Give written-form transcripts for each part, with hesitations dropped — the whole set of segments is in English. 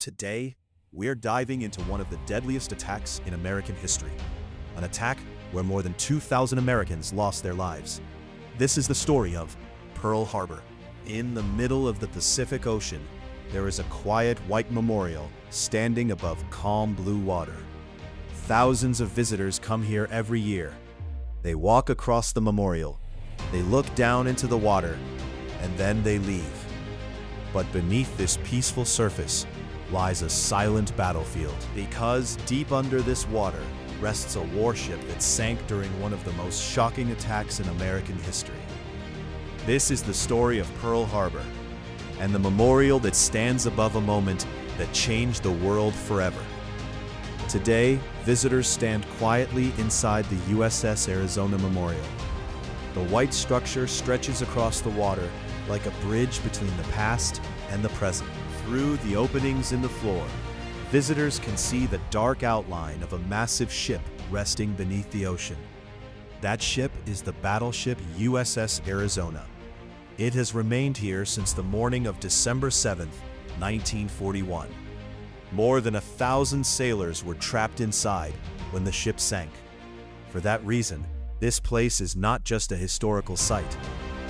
Today, we're diving into one of the deadliest attacks in American history. An attack where more than 2,000 Americans lost their lives. This is the story of Pearl Harbor. In the middle of the Pacific Ocean, there is a quiet white memorial standing above calm blue water. Thousands of visitors come here every year. They walk across the memorial, they look down into the water, and then they leave. But beneath this peaceful surface lies a silent battlefield, because deep under this water rests a warship that sank during one of the most shocking attacks in American history. This is the story of Pearl Harbor, and the memorial that stands above a moment that changed the world forever. Today, visitors stand quietly inside the USS Arizona Memorial. The white structure stretches across the water like a bridge between the past and the present. Through the openings in the floor, visitors can see the dark outline of a massive ship resting beneath the ocean. That ship is the battleship USS Arizona. It has remained here since the morning of December 7, 1941. More than 1,000 sailors were trapped inside when the ship sank. For that reason, this place is not just a historical site.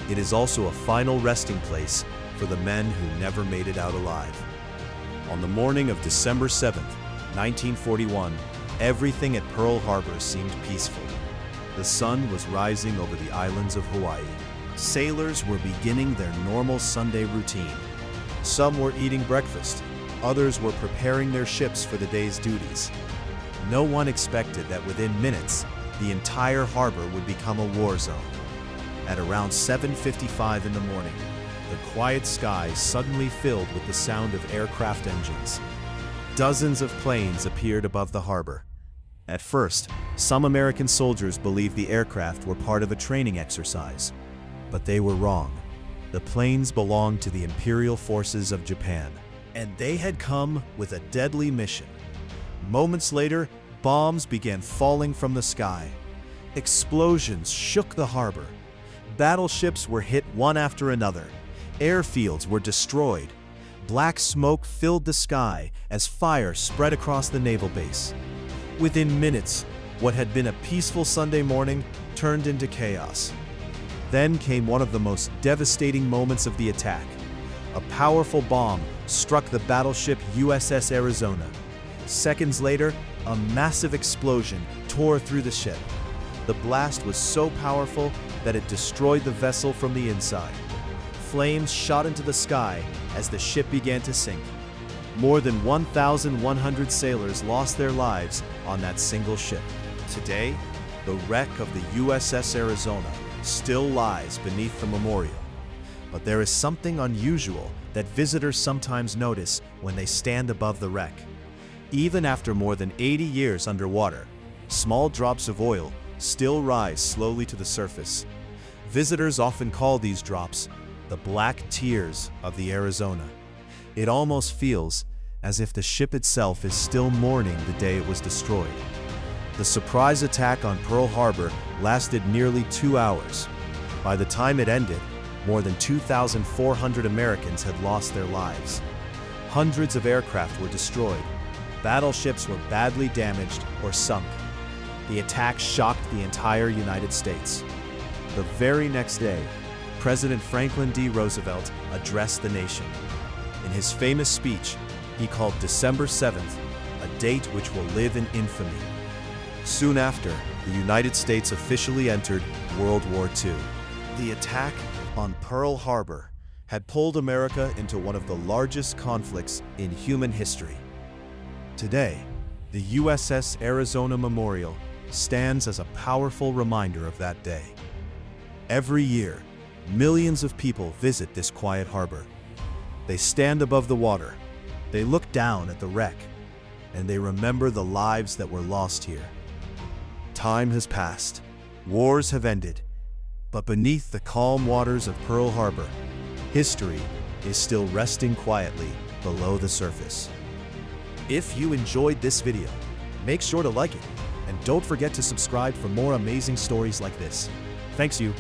It is also a final resting place for the men who never made it out alive. On the morning of December 7, 1941, everything at Pearl Harbor seemed peaceful. The sun was rising over the islands of Hawaii. Sailors were beginning their normal Sunday routine. Some were eating breakfast. Others were preparing their ships for the day's duties. No one expected that within minutes, the entire harbor would become a war zone. At around 7:55 in the morning, the quiet sky suddenly filled with the sound of aircraft engines. Dozens of planes appeared above the harbor. At first, some American soldiers believed the aircraft were part of a training exercise, but they were wrong. The planes belonged to the Imperial Forces of Japan, and they had come with a deadly mission. Moments later, bombs began falling from the sky. Explosions shook the harbor. Battleships were hit one after another. Airfields were destroyed. Black smoke filled the sky as fire spread across the naval base. Within minutes, what had been a peaceful Sunday morning turned into chaos. Then came one of the most devastating moments of the attack. A powerful bomb struck the battleship USS Arizona. Seconds later, a massive explosion tore through the ship. The blast was so powerful that it destroyed the vessel from the inside. Flames shot into the sky as the ship began to sink. More than 1,100 sailors lost their lives on that single ship. Today, the wreck of the USS Arizona still lies beneath the memorial. But there is something unusual that visitors sometimes notice when they stand above the wreck. Even after more than 80 years underwater, small drops of oil still rise slowly to the surface. Visitors often call these drops the black tears of the Arizona. It almost feels as if the ship itself is still mourning the day it was destroyed. The surprise attack on Pearl Harbor lasted nearly 2 hours. By the time it ended, more than 2,400 Americans had lost their lives. Hundreds of aircraft were destroyed. Battleships were badly damaged or sunk. The attack shocked the entire United States. The very next day, President Franklin D. Roosevelt addressed the nation. In his famous speech, he called December 7th a date which will live in infamy. Soon after, the United States officially entered World War II. The attack on Pearl Harbor had pulled America into one of the largest conflicts in human history. Today, the USS Arizona Memorial stands as a powerful reminder of that day. Every year, millions of people visit this quiet harbor. They stand above the water, they look down at the wreck, and they remember the lives that were lost here. Time has passed, wars have ended, but beneath the calm waters of Pearl Harbor, history is still resting quietly below the surface. If you enjoyed this video, make sure to like it, and don't forget to subscribe for more amazing stories like this. Thanks you.